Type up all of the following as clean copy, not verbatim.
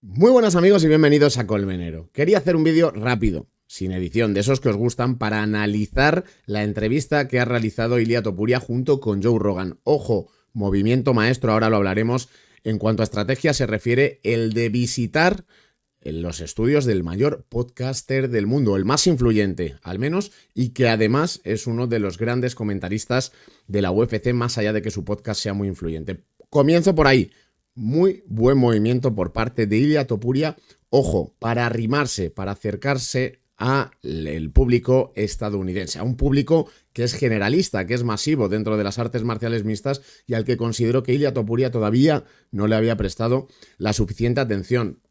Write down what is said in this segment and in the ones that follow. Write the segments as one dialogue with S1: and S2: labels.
S1: Muy buenas amigos y bienvenidos a Colmenero. Quería hacer un vídeo rápido, sin edición, de esos que os gustan, para analizar la entrevista que ha realizado Ilia Topuria junto con Joe Rogan. Ojo, movimiento maestro, ahora lo hablaremos. En cuanto a estrategia se refiere, el de visitar los estudios del mayor podcaster del mundo, el más influyente, al menos, y que además es uno de los grandes comentaristas de la UFC, más allá de que su podcast sea muy influyente. Comienzo por ahí. Muy buen movimiento por parte de Ilia Topuria, ojo, para arrimarse, para acercarse al público estadounidense, a un público que es generalista, que es masivo dentro de las artes marciales mixtas y al que considero que Ilia Topuria todavía no le había prestado la suficiente atención.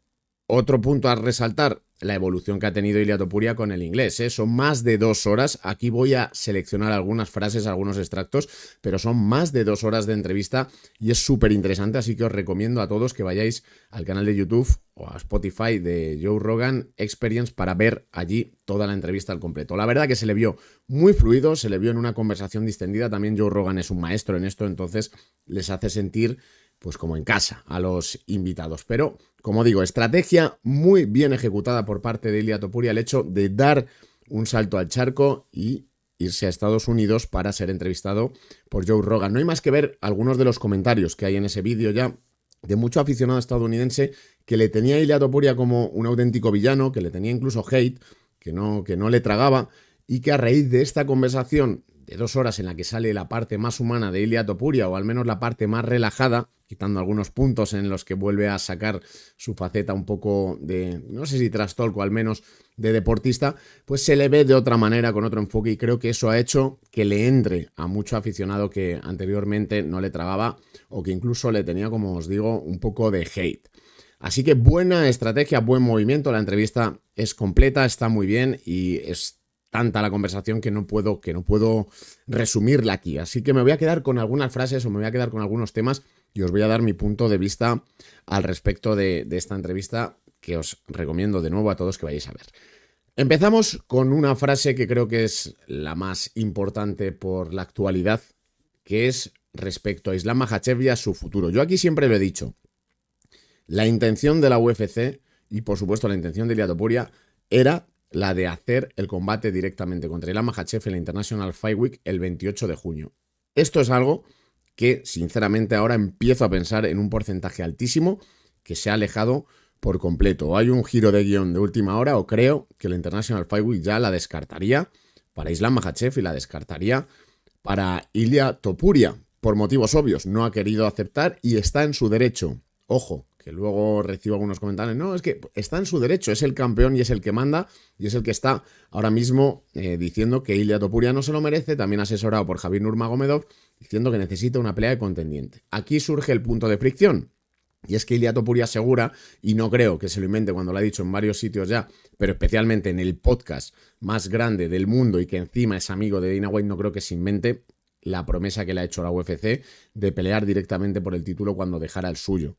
S1: Otro punto a resaltar, la evolución que ha tenido Ilia Topuria con el inglés. Son más de 2 horas. Aquí voy a seleccionar algunas frases, algunos extractos, pero son más de 2 horas de entrevista y es súper interesante, así que os recomiendo a todos que vayáis al canal de YouTube o a Spotify de Joe Rogan Experience para ver allí toda la entrevista al completo. La verdad que se le vio muy fluido, se le vio en una conversación distendida. También Joe Rogan es un maestro en esto, entonces les hace sentir pues como en casa a los invitados. Pero, como digo, estrategia muy bien ejecutada por parte de Ilia Topuria, el hecho de dar un salto al charco y irse a Estados Unidos para ser entrevistado por Joe Rogan. No hay más que ver algunos de los comentarios que hay en ese vídeo ya de mucho aficionado estadounidense que le tenía a Ilia Topuria como un auténtico villano, que le tenía incluso hate, que no le tragaba, y que a raíz de esta conversación de 2 horas en la que sale la parte más humana de Ilia Topuria, o al menos la parte más relajada, quitando algunos puntos en los que vuelve a sacar su faceta un poco de, no sé si trastolco, al menos de deportista, pues se le ve de otra manera, con otro enfoque, y creo que eso ha hecho que le entre a mucho aficionado que anteriormente no le tragaba o que incluso le tenía, como os digo, un poco de hate. Así que buena estrategia, buen movimiento, la entrevista es completa, está muy bien y es tanta la conversación que no puedo resumirla aquí. Así que me voy a quedar con algunas frases o me voy a quedar con algunos temas y os voy a dar mi punto de vista al respecto de esta entrevista, que os recomiendo de nuevo a todos que vayáis a ver. Empezamos con una frase que creo que es la más importante por la actualidad, que es respecto a Islam Makhachev y a su futuro. Yo aquí siempre lo he dicho. La intención de la UFC y, por supuesto, la intención de Ilia Topuria era la de hacer el combate directamente contra Islam Makhachev en la International Fight Week el 28 de junio. Esto es algo que, sinceramente, ahora empiezo a pensar en un porcentaje altísimo que se ha alejado por completo. O hay un giro de guión de última hora, o creo que la International Fight Week ya la descartaría para Islam Makhachev y la descartaría para Ilia Topuria, por motivos obvios. No ha querido aceptar y está en su derecho. Ojo, que luego recibo algunos comentarios. No, es que está en su derecho, es el campeón y es el que manda y es el que está ahora mismo diciendo que Ilia Topuria no se lo merece, también asesorado por Khabib Nurmagomedov, diciendo que necesita una pelea de contendiente. Aquí surge el punto de fricción. Y es que Ilia Topuria asegura, y no creo que se lo invente cuando lo ha dicho en varios sitios ya, pero especialmente en el podcast más grande del mundo y que encima es amigo de Dana White, no creo que se invente la promesa que le ha hecho la UFC de pelear directamente por el título cuando dejara el suyo.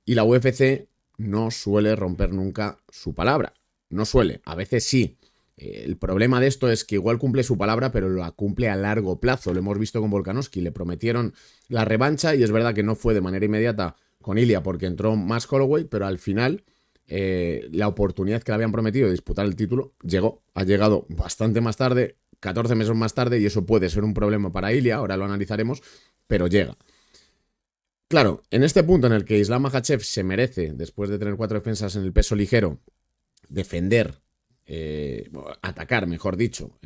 S1: Y la UFC no suele romper nunca su palabra. No suele, a veces sí. El problema de esto es que igual cumple su palabra, pero la cumple a largo plazo. Lo hemos visto con Volkanovski, le prometieron la revancha y es verdad que no fue de manera inmediata con Ilia porque entró Max Holloway, pero al final la oportunidad que le habían prometido de disputar el título ha llegado bastante más tarde, 14 meses más tarde, y eso puede ser un problema para Ilia, ahora lo analizaremos, pero llega. Claro, en este punto en el que Islam Makhachev se merece, después de tener 4 defensas en el peso ligero, defender, atacar, mejor dicho,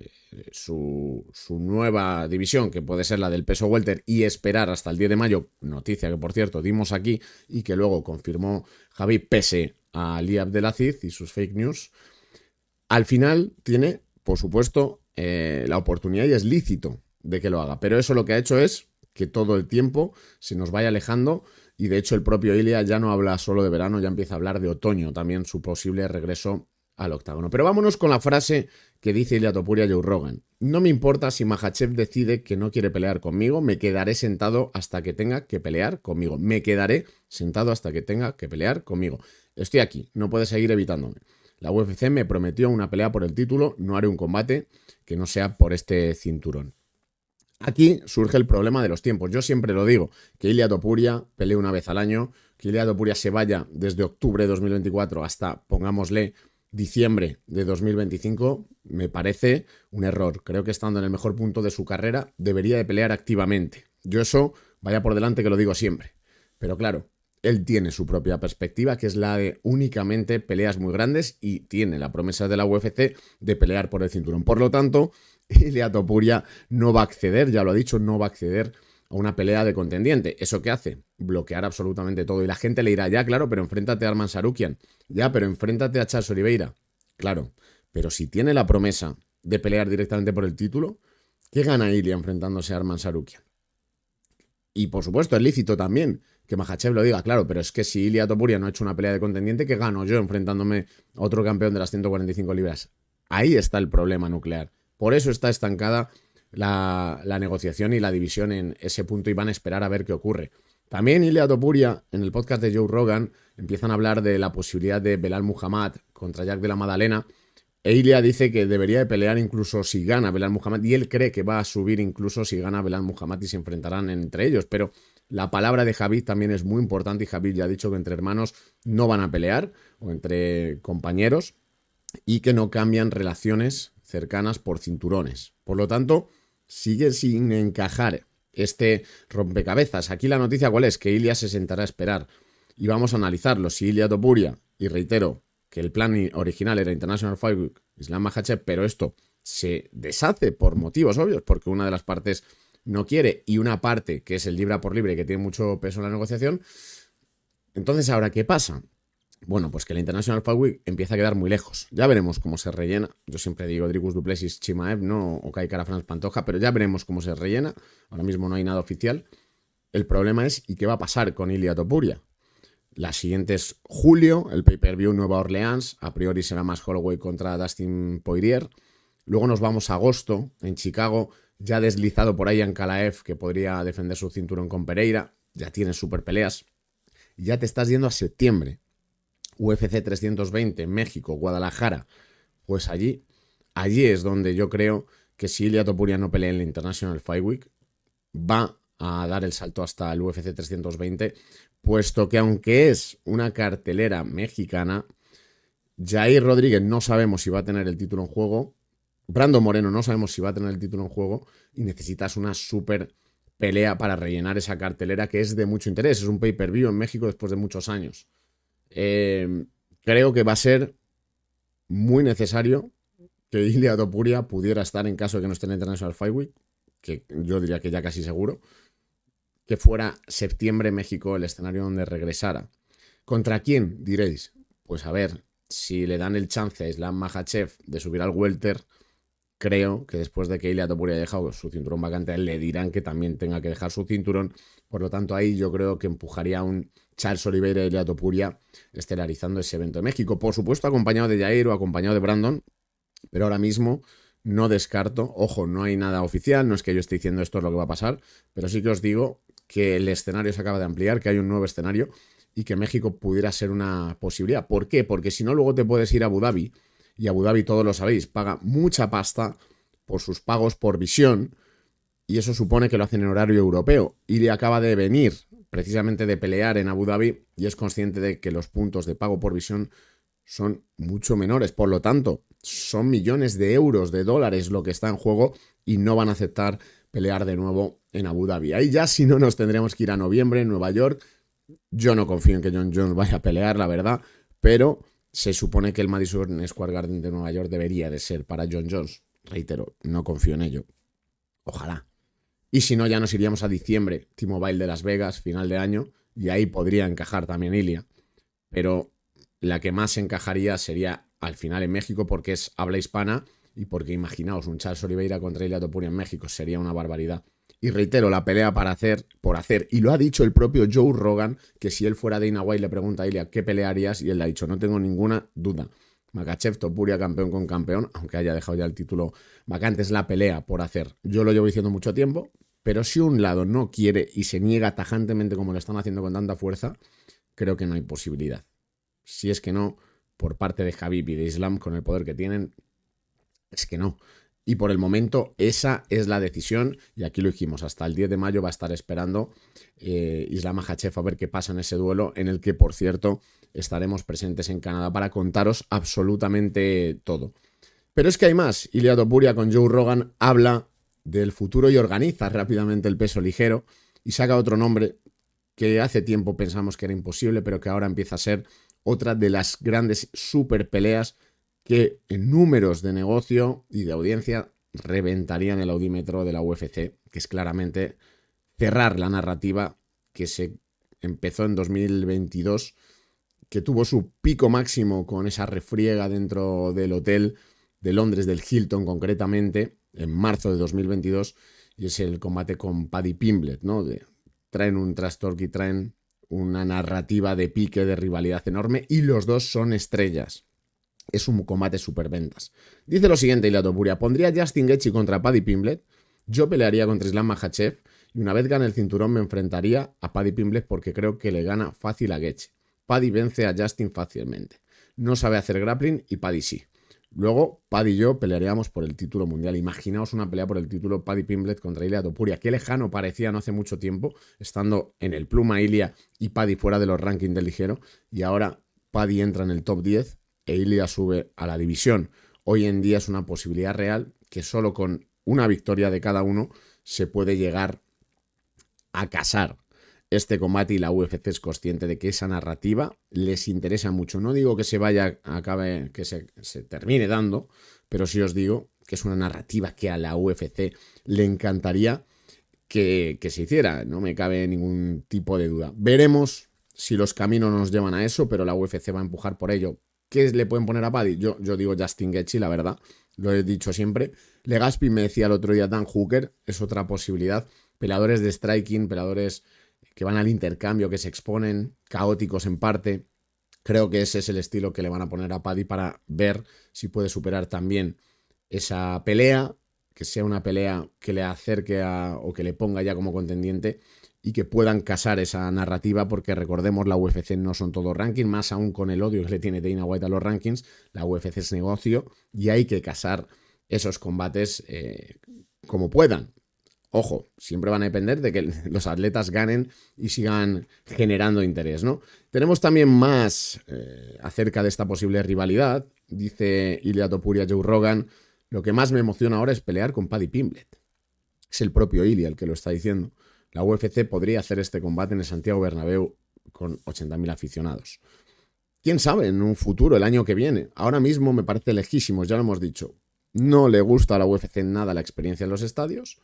S1: su nueva división, que puede ser la del peso welter, y esperar hasta el 10 de mayo, noticia que por cierto dimos aquí y que luego confirmó Khabib pese a Ali Abdelaziz y sus fake news, al final tiene, por supuesto, la oportunidad y es lícito de que lo haga, pero eso lo que ha hecho es que todo el tiempo se nos vaya alejando y de hecho el propio Ilia ya no habla solo de verano, ya empieza a hablar de otoño, también su posible regreso al octágono. Pero vámonos con la frase que dice Ilia Topuria a Joe Rogan. No me importa si Makhachev decide que no quiere pelear conmigo, me quedaré sentado hasta que tenga que pelear conmigo. Me quedaré sentado hasta que tenga que pelear conmigo. Estoy aquí, no puede seguir evitándome. La UFC me prometió una pelea por el título, no haré un combate que no sea por este cinturón. Aquí surge el problema de los tiempos. Yo siempre lo digo, que Ilia Topuria pelee una vez al año que Ilia Topuria se vaya desde octubre de 2024 hasta, pongámosle, diciembre de 2025, me parece un error. Creo que estando en el mejor punto de su carrera debería de pelear activamente. Yo eso, vaya por delante que lo digo siempre. Pero claro, él tiene su propia perspectiva, que es la de únicamente peleas muy grandes, y tiene la promesa de la UFC de pelear por el cinturón. Por lo tanto, Ilia Topuria no va a acceder, ya lo ha dicho, no va a acceder a una pelea de contendiente. ¿Eso qué hace? Bloquear absolutamente todo. Y la gente le dirá, ya, claro, pero enfréntate a Arman Sarukian. Ya, pero enfréntate a Charles Oliveira. Claro, pero si tiene la promesa de pelear directamente por el título, ¿qué gana Ilia enfrentándose a Arman Sarukian? Y por supuesto, es lícito también que Makhachev lo diga, claro, pero es que si Ilia Topuria no ha hecho una pelea de contendiente, ¿qué gano yo enfrentándome a otro campeón de las 145 libras? Ahí está el problema nuclear. Por eso está estancada la negociación y la división en ese punto, y van a esperar a ver qué ocurre. También Ilia Topuria, en el podcast de Joe Rogan, empiezan a hablar de la posibilidad de Belal Muhammad contra Jack de la Madalena. E Ilia dice que debería de pelear incluso si gana Belal Muhammad, y él cree que va a subir incluso si gana Belal Muhammad y se enfrentarán entre ellos. Pero la palabra de Khabib también es muy importante, y Khabib ya ha dicho que entre hermanos no van a pelear, o entre compañeros, y que no cambian relaciones cercanas por cinturones. Por lo tanto, sigue sin encajar este rompecabezas. Aquí la noticia, ¿cuál es? Que Ilia se sentará a esperar, y vamos a analizarlo. Si Ilia Topuria, y reitero que el plan original era International Fight Week, Islam Makhachev, pero esto se deshace por motivos obvios, porque una de las partes no quiere, y una parte, que es el libra por libre, que tiene mucho peso en la negociación. Entonces, ¿ahora qué pasa? Bueno, pues que la International Fight Week empieza a quedar muy lejos. Ya veremos cómo se rellena. Yo siempre digo Dricus du Plessis, Chimaev, no, o Kai Kara France Pantoja, pero ya veremos cómo se rellena. Ahora mismo no hay nada oficial. El problema es, ¿y qué va a pasar con Ilia Topuria? La siguiente es julio, el pay-per-view Nueva Orleans. A priori será más Holloway contra Dustin Poirier. Luego nos vamos a agosto, en Chicago, ya deslizado por ahí Ankalaev, que podría defender su cinturón con Pereira. Ya tiene super peleas. Ya te estás yendo a septiembre. UFC 320, México, Guadalajara. Pues allí es donde yo creo que si Ilia Topuria no pelea en la International Fight Week, va a dar el salto hasta el UFC 320, puesto que aunque es una cartelera mexicana, Jair Rodríguez no sabemos si va a tener el título en juego, Brando Moreno no sabemos si va a tener el título en juego, y necesitas una super pelea para rellenar esa cartelera, que es de mucho interés. Es un pay-per-view en México después de muchos años. Creo que va a ser muy necesario que Ilia Topuria pudiera estar, en caso de que no esté en la International Fight Week, que yo diría que ya casi seguro, que fuera septiembre México el escenario donde regresara. ¿Contra quién? Diréis. Pues a ver, si le dan el chance a Islam Makhachev de subir al welter, creo que después de que Ilia Topuria haya dejado su cinturón vacante, a él le dirán que también tenga que dejar su cinturón. Por lo tanto, ahí yo creo que empujaría a un Charles Oliveira y Ilia Topuria estelarizando ese evento de México. Por supuesto, acompañado de Jair o acompañado de Brandon, pero ahora mismo no descarto. Ojo, no hay nada oficial, no es que yo esté diciendo esto es lo que va a pasar, pero sí que os digo que el escenario se acaba de ampliar, que hay un nuevo escenario, y que México pudiera ser una posibilidad. ¿Por qué? Porque si no, luego te puedes ir a Abu Dhabi, y Abu Dhabi, todos lo sabéis, paga mucha pasta por sus pagos por visión, y eso supone que lo hacen en horario europeo. Ilia acaba de venir precisamente de pelear en Abu Dhabi, y es consciente de que los puntos de pago por visión son mucho menores. Por lo tanto, son millones de euros, de dólares lo que está en juego, y no van a aceptar pelear de nuevo en Abu Dhabi. Ahí ya, si no, nos tendremos que ir a noviembre en Nueva York. Yo no confío en que Jon Jones vaya a pelear, la verdad, pero se supone que el Madison Square Garden de Nueva York debería de ser para Jon Jones. Reitero, no confío en ello. Ojalá. Y si no, ya nos iríamos a diciembre, T-Mobile de Las Vegas, final de año, y ahí podría encajar también Ilia. Pero la que más encajaría sería al final en México, porque es habla hispana, y porque imaginaos un Charles Oliveira contra Ilia Topuria en México, sería una barbaridad. Y reitero, la pelea por hacer, y lo ha dicho el propio Joe Rogan, que si él fuera Dana White le pregunta a Ilia ¿qué pelearías? Y él le ha dicho, no tengo ninguna duda. Makhachev, Topuria, campeón con campeón, aunque haya dejado ya el título vacante, es la pelea por hacer. Yo lo llevo diciendo mucho tiempo, pero si un lado no quiere y se niega tajantemente como lo están haciendo con tanta fuerza, creo que no hay posibilidad. Si es que no, por parte de Khabib y de Islam, con el poder que tienen, es que no. Y por el momento esa es la decisión, y aquí lo dijimos, hasta el 10 de mayo va a estar esperando Islam Makhachev a ver qué pasa en ese duelo, en el que, por cierto, estaremos presentes en Canadá para contaros absolutamente todo. Pero es que hay más. Ilia Topuria con Joe Rogan habla del futuro y organiza rápidamente el peso ligero y saca otro nombre que hace tiempo pensamos que era imposible, pero que ahora empieza a ser otra de las grandes super peleas que en números de negocio y de audiencia reventarían el audímetro de la UFC, que es claramente cerrar la narrativa que se empezó en 2022, que tuvo su pico máximo con esa refriega dentro del hotel de Londres, del Hilton concretamente, en marzo de 2022, y es el combate con Paddy Pimblett, ¿no? Traen un trash talk y traen una narrativa de pique, de rivalidad enorme, y los dos son estrellas. Es un combate superventas. Dice lo siguiente Ilia Topuria: pondría a Justin Gaethje contra Paddy Pimblett, yo pelearía contra Islam Makhachev y una vez gane el cinturón me enfrentaría a Paddy Pimblett porque creo que le gana fácil a Gaethje. Paddy vence a Justin fácilmente. No sabe hacer grappling y Paddy sí. Luego, Paddy y yo pelearíamos por el título mundial. Imaginaos una pelea por el título Paddy Pimblett contra Ilia Topuria. Qué lejano parecía no hace mucho tiempo, estando en el pluma Ilia y Paddy fuera de los rankings del ligero. Y ahora Paddy entra en el top 10 e Ilia sube a la división. Hoy en día es una posibilidad real que solo con una victoria de cada uno se puede llegar a casar este combate, y la UFC es consciente de que esa narrativa les interesa mucho. No digo que se vaya, acabe, que se termine dando, pero sí os digo que es una narrativa que a la UFC le encantaría que se hiciera. No me cabe ningún tipo de duda. Veremos si los caminos nos llevan a eso, pero la UFC va a empujar por ello. ¿Qué le pueden poner a Paddy? Yo digo Justin Gaethje, la verdad. Lo he dicho siempre. Legazpi me decía el otro día, Dan Hooker es otra posibilidad. Peleadores de striking, peleadores que van al intercambio, que se exponen, caóticos en parte. Creo que ese es el estilo que le van a poner a Paddy para ver si puede superar también esa pelea, que sea una pelea que le acerque o que le ponga ya como contendiente y que puedan casar esa narrativa, porque recordemos, la UFC no son todos rankings, más aún con el odio que le tiene Dana White a los rankings. La UFC es negocio y hay que casar esos combates como puedan. Ojo, siempre van a depender de que los atletas ganen y sigan generando interés, ¿no? Tenemos también más acerca de esta posible rivalidad. Dice Ilia Topuria, Joe Rogan: lo que más me emociona ahora es pelear con Paddy Pimblett. Es el propio Ilia el que lo está diciendo. La UFC podría hacer este combate en el Santiago Bernabéu con 80.000 aficionados. ¿Quién sabe en un futuro, el año que viene? Ahora mismo me parece lejísimo, ya lo hemos dicho. No le gusta a la UFC nada la experiencia en los estadios.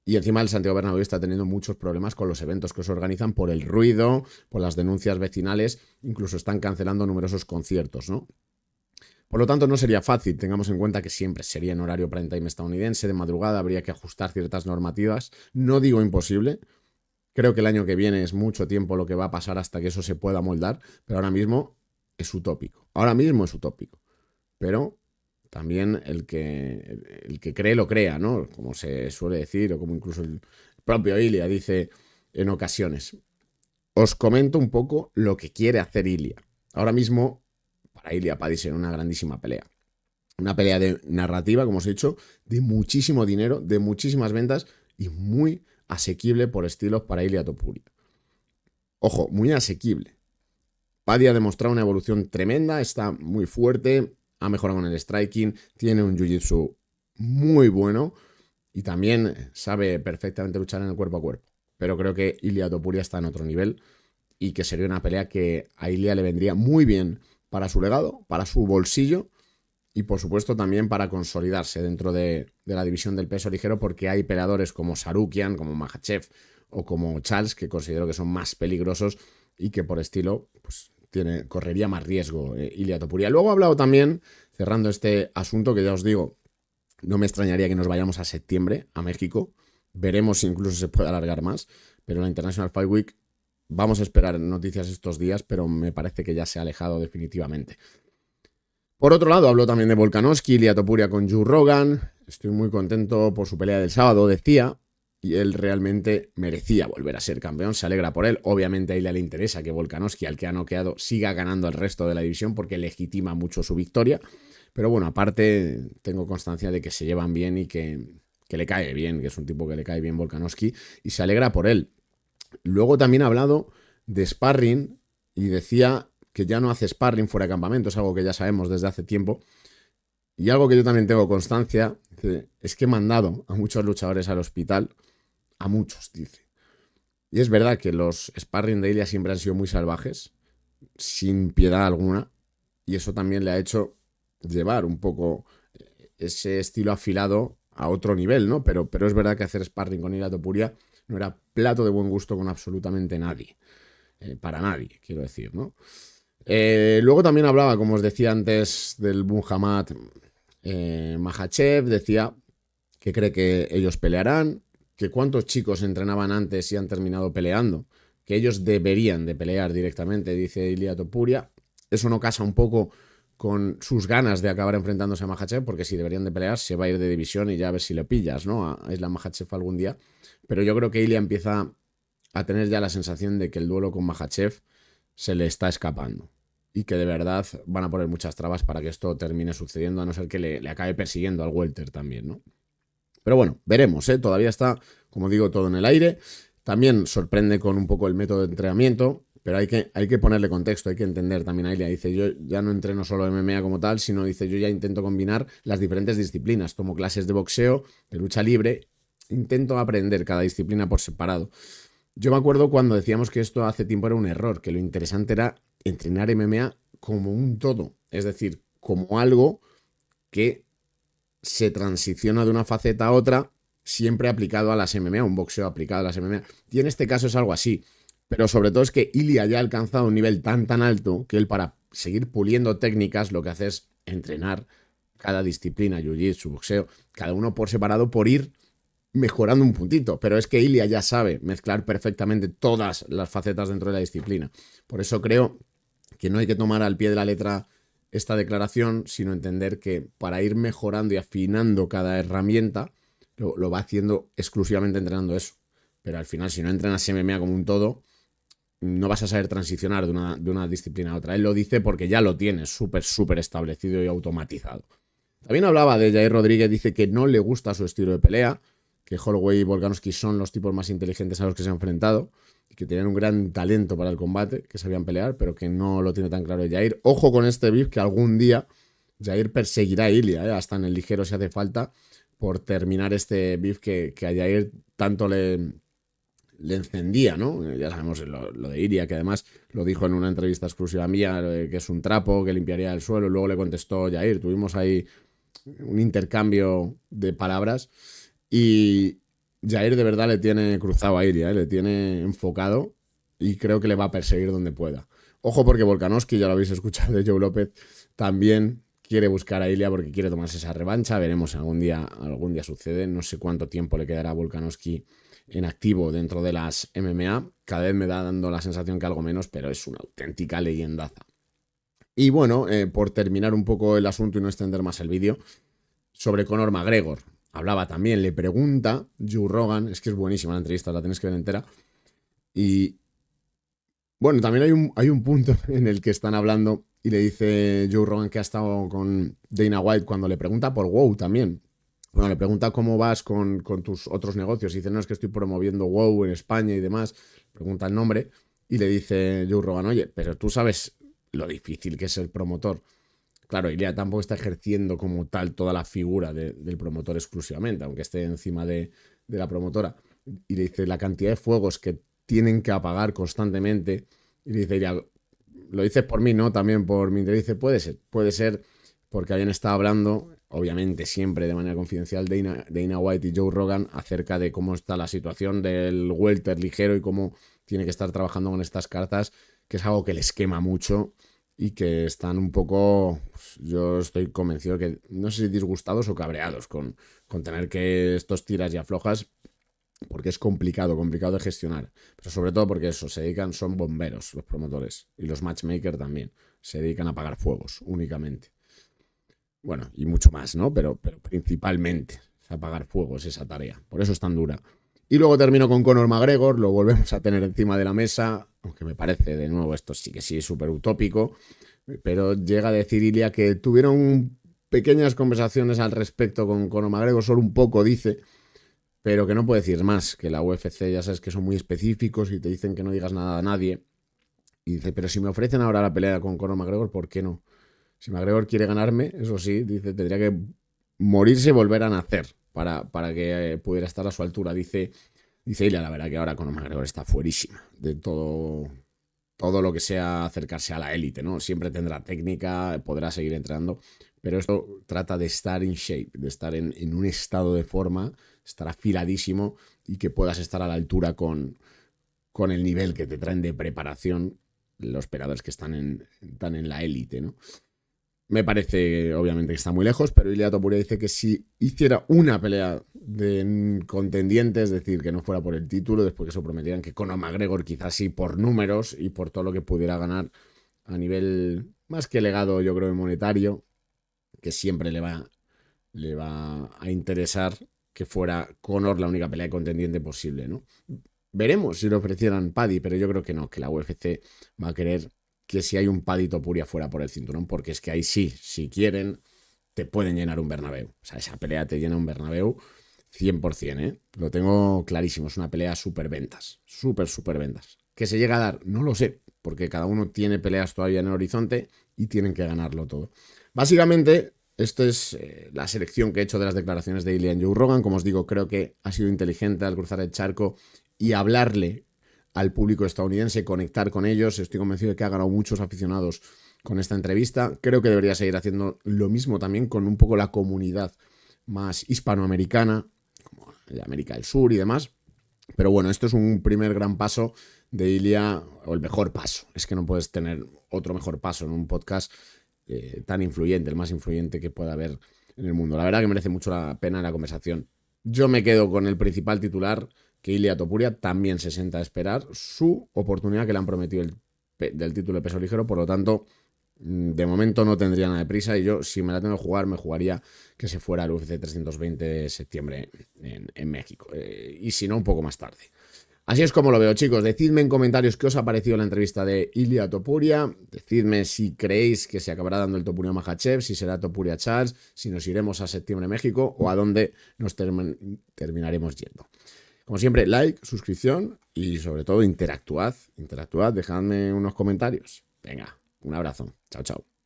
S1: Y encima el Santiago Bernabéu está teniendo muchos problemas con los eventos que se organizan por el ruido, por las denuncias vecinales, incluso están cancelando numerosos conciertos, ¿no? Por lo tanto, no sería fácil. Tengamos en cuenta que siempre sería en horario prime time estadounidense, de madrugada, habría que ajustar ciertas normativas. No digo imposible. Creo que el año que viene es mucho tiempo lo que va a pasar hasta que eso se pueda moldar, pero ahora mismo es utópico. Ahora mismo es utópico. Pero también el que cree lo crea, ¿no? Como se suele decir, o como incluso el propio Ilia dice en ocasiones. Os comento un poco lo que quiere hacer Ilia. Ahora mismo, para Ilia Paddy será una grandísima pelea. Una pelea de narrativa, como os he dicho, de muchísimo dinero, de muchísimas ventas y muy asequible por estilos para Ilia Topuria. Ojo, muy asequible. Paddy ha demostrado una evolución tremenda, está muy fuerte, ha mejorado en el striking, tiene un jiu-jitsu muy bueno y también sabe perfectamente luchar en el cuerpo a cuerpo. Pero creo que Ilia Topuria está en otro nivel y que sería una pelea que a Ilia le vendría muy bien para su legado, para su bolsillo y por supuesto también para consolidarse dentro de la división del peso ligero, porque hay peleadores como Sarukian, como Makhachev o como Charles que considero que son más peligrosos y que por estilo pues correría más riesgo Ilia Topuria. Luego ha hablado también, cerrando este asunto, que ya os digo, no me extrañaría que nos vayamos a septiembre a México. Veremos si incluso se puede alargar más, pero la International Fight Week vamos a esperar noticias estos días, pero me parece que ya se ha alejado definitivamente. Por otro lado, habló también de Volkanovski, Ilia Topuria con Joe Rogan. Estoy muy contento por su pelea del sábado, decía, y él realmente merecía volver a ser campeón, se alegra por él. Obviamente a Ilia le interesa que Volkanovski, al que ha noqueado, siga ganando el resto de la división porque legitima mucho su victoria, Pero bueno, aparte tengo constancia de que se llevan bien y que le cae bien, que es un tipo que le cae bien Volkanovski y se alegra por él. Luego también ha hablado de sparring y decía que ya no hace sparring fuera de campamento, es algo que ya sabemos desde hace tiempo. Y algo que yo también tengo constancia es que he mandado a muchos luchadores al hospital, a muchos, dice. Y es verdad que los sparring de Ilia siempre han sido muy salvajes, sin piedad alguna, y eso también le ha hecho llevar un poco ese estilo afilado a otro nivel, ¿no? Pero es verdad que hacer sparring con Ilia Topuria no era plato de buen gusto con absolutamente nadie. Para nadie, quiero decir, ¿no? Luego también hablaba, como os decía antes, del Muhammad Makhachev, decía que cree que ellos pelearán, que cuántos chicos entrenaban antes y han terminado peleando, que ellos deberían de pelear directamente, dice Ilia Topuria. Eso no casa un poco con sus ganas de acabar enfrentándose a Makhachev, porque si deberían de pelear se va a ir de división y ya a ver si le pillas, ¿no? A Islam Makhachev algún día. Pero yo creo que Ilia empieza a tener ya la sensación de que el duelo con Makhachev se le está escapando y que de verdad van a poner muchas trabas para que esto termine sucediendo, a no ser que le acabe persiguiendo al welter también, ¿no? Pero bueno, veremos, ¿eh? Todavía está, como digo, todo en el aire. También sorprende con un poco el método de entrenamiento, pero hay que ponerle contexto, hay que entender también a Ilia. Dice, yo ya no entreno solo MMA como tal, sino dice, yo ya intento combinar las diferentes disciplinas. Tomo clases de boxeo, de lucha libre, intento aprender cada disciplina por separado. Yo me acuerdo cuando decíamos que esto hace tiempo era un error, que lo interesante era entrenar MMA como un todo, es decir, como algo que se transiciona de una faceta a otra, siempre aplicado a las MMA, un boxeo aplicado a las MMA. Y en este caso es algo así. Pero sobre todo es que Ilia ya ha alcanzado un nivel tan alto que él, para seguir puliendo técnicas, lo que hace es entrenar cada disciplina, jiu-jitsu, boxeo, cada uno por separado, por ir mejorando un puntito. Pero es que Ilia ya sabe mezclar perfectamente todas las facetas dentro de la disciplina. Por eso creo que no hay que tomar al pie de la letra esta declaración, sino entender que para ir mejorando y afinando cada herramienta, lo va haciendo exclusivamente entrenando eso. Pero al final, si no entrenas MMA como un todo, no vas a saber transicionar de una disciplina a otra. Él lo dice porque ya lo tiene súper establecido y automatizado. También hablaba de Jair Rodríguez, dice que no le gusta su estilo de pelea, que Holloway y Volkanovski son los tipos más inteligentes a los que se ha enfrentado, y que tenían un gran talento para el combate, que sabían pelear, pero que no lo tiene tan claro Jair. Ojo con este beef, que algún día Jair perseguirá a Ilia, hasta en el ligero si hace falta, por terminar este beef que a Jair tanto le encendía, ¿no? Ya sabemos lo de Ilia, que además lo dijo en una entrevista exclusiva mía, que es un trapo, que limpiaría el suelo. Luego le contestó Jair. Tuvimos ahí un intercambio de palabras y Jair de verdad le tiene cruzado a Ilia, le tiene enfocado y creo que le va a perseguir donde pueda. Ojo, porque Volkanovski, ya lo habéis escuchado de Joe López, también quiere buscar a Ilia porque quiere tomarse esa revancha. Veremos si algún día sucede. No sé cuánto tiempo le quedará a Volkanovski en activo dentro de las MMA. Cada vez me da dando la sensación que algo menos, pero es una auténtica leyendaza. Y bueno, por terminar un poco el asunto y no extender más el vídeo, sobre Conor McGregor. Hablaba también, le pregunta Joe Rogan, es que es buenísima la entrevista, la tenéis que ver entera. Y bueno, también hay un punto en el que están hablando y le dice Joe Rogan que ha estado con Dana White cuando le pregunta por WoW también. Bueno, le pregunta cómo vas con tus otros negocios. Y dice, no, es que estoy promoviendo WoW en España y demás. Pregunta el nombre y le dice Joe Rogan, oye, pero tú sabes lo difícil que es el promotor. Claro, Ilia tampoco está ejerciendo como tal toda la figura del promotor exclusivamente, aunque esté encima de la promotora. Y le dice la cantidad de fuegos que tienen que apagar constantemente. Y le dice, Ilia, lo dices por mí, ¿no? También por mi interés. Dice, puede ser porque habían estado hablando, obviamente siempre de manera confidencial, Dana White y Joe Rogan, acerca de cómo está la situación del welter ligero y cómo tiene que estar trabajando con estas cartas, que es algo que les quema mucho y que están un poco, pues, yo estoy convencido que, no sé si disgustados o cabreados con tener que estos tiras y aflojas, porque es complicado de gestionar. Pero sobre todo porque eso, son bomberos los promotores y los matchmakers también. Se dedican a apagar fuegos únicamente. Bueno, y mucho más, ¿no? Pero principalmente apagar fuegos esa tarea. Por eso es tan dura. Y luego termino con Conor McGregor, lo volvemos a tener encima de la mesa, aunque me parece, de nuevo, esto sí que sí es súper utópico, pero llega a decir Ilia que tuvieron un pequeñas conversaciones al respecto con Conor McGregor, solo un poco dice, pero que no puede decir más, que la UFC ya sabes que son muy específicos y te dicen que no digas nada a nadie. Y dice, pero si me ofrecen ahora la pelea con Conor McGregor, ¿por qué no? Si McGregor quiere ganarme, eso sí, dice, tendría que morirse y volver a nacer para que pudiera estar a su altura. Dice Ilia, la verdad que ahora Conor McGregor está fuerísima de todo lo que sea acercarse a la élite, ¿no? Siempre tendrá técnica, podrá seguir entrenando, pero esto trata de estar in shape, de estar en un estado de forma, estar afiladísimo y que puedas estar a la altura con el nivel que te traen de preparación los peleadores que están en la élite, ¿no? Me parece, obviamente, que está muy lejos, pero Ilia Topuria dice que si hiciera una pelea de contendiente, es decir, que no fuera por el título, después que se prometieran que Conor McGregor quizás sí por números y por todo lo que pudiera ganar a nivel más que legado, yo creo, monetario, que siempre le va a interesar que fuera Conor la única pelea de contendiente posible, ¿no? Veremos si le ofrecieran Paddy, pero yo creo que no, que la UFC va a querer que si hay un Paddy Topuria fuera por el cinturón, porque es que ahí sí, si quieren, te pueden llenar un Bernabéu. O sea, esa pelea te llena un Bernabéu 100%, ¿eh? Lo tengo clarísimo, es una pelea súper ventas, súper ventas. ¿Que se llega a dar? No lo sé, porque cada uno tiene peleas todavía en el horizonte y tienen que ganarlo todo. Básicamente, esto es la selección que he hecho de las declaraciones de Ilia en Joe Rogan. Como os digo, creo que ha sido inteligente al cruzar el charco y hablarle al público estadounidense, conectar con ellos. Estoy convencido de que ha ganado muchos aficionados con esta entrevista. Creo que debería seguir haciendo lo mismo también con un poco la comunidad más hispanoamericana, como de América del Sur y demás. Pero bueno, esto es un primer gran paso de Ilia, o el mejor paso. Es que no puedes tener otro mejor paso en un podcast tan influyente, el más influyente que pueda haber en el mundo. La verdad que merece mucho la pena la conversación. Yo me quedo con el principal titular, que Ilia Topuria también se sienta a esperar su oportunidad que le han prometido del título de peso ligero. Por lo tanto, de momento no tendría nada de prisa y yo, si me la tengo que jugar, me jugaría que se fuera al UFC 320 de septiembre en México. Y si no, un poco más tarde. Así es como lo veo, chicos. Decidme en comentarios qué os ha parecido la entrevista de Ilia Topuria. Decidme si creéis que se acabará dando el Topuria Makhachev, si será Topuria Charles, si nos iremos a septiembre México o a dónde nos terminaremos yendo. Como siempre, like, suscripción y sobre todo interactuad, dejadme unos comentarios. Venga, un abrazo. Chao, chao.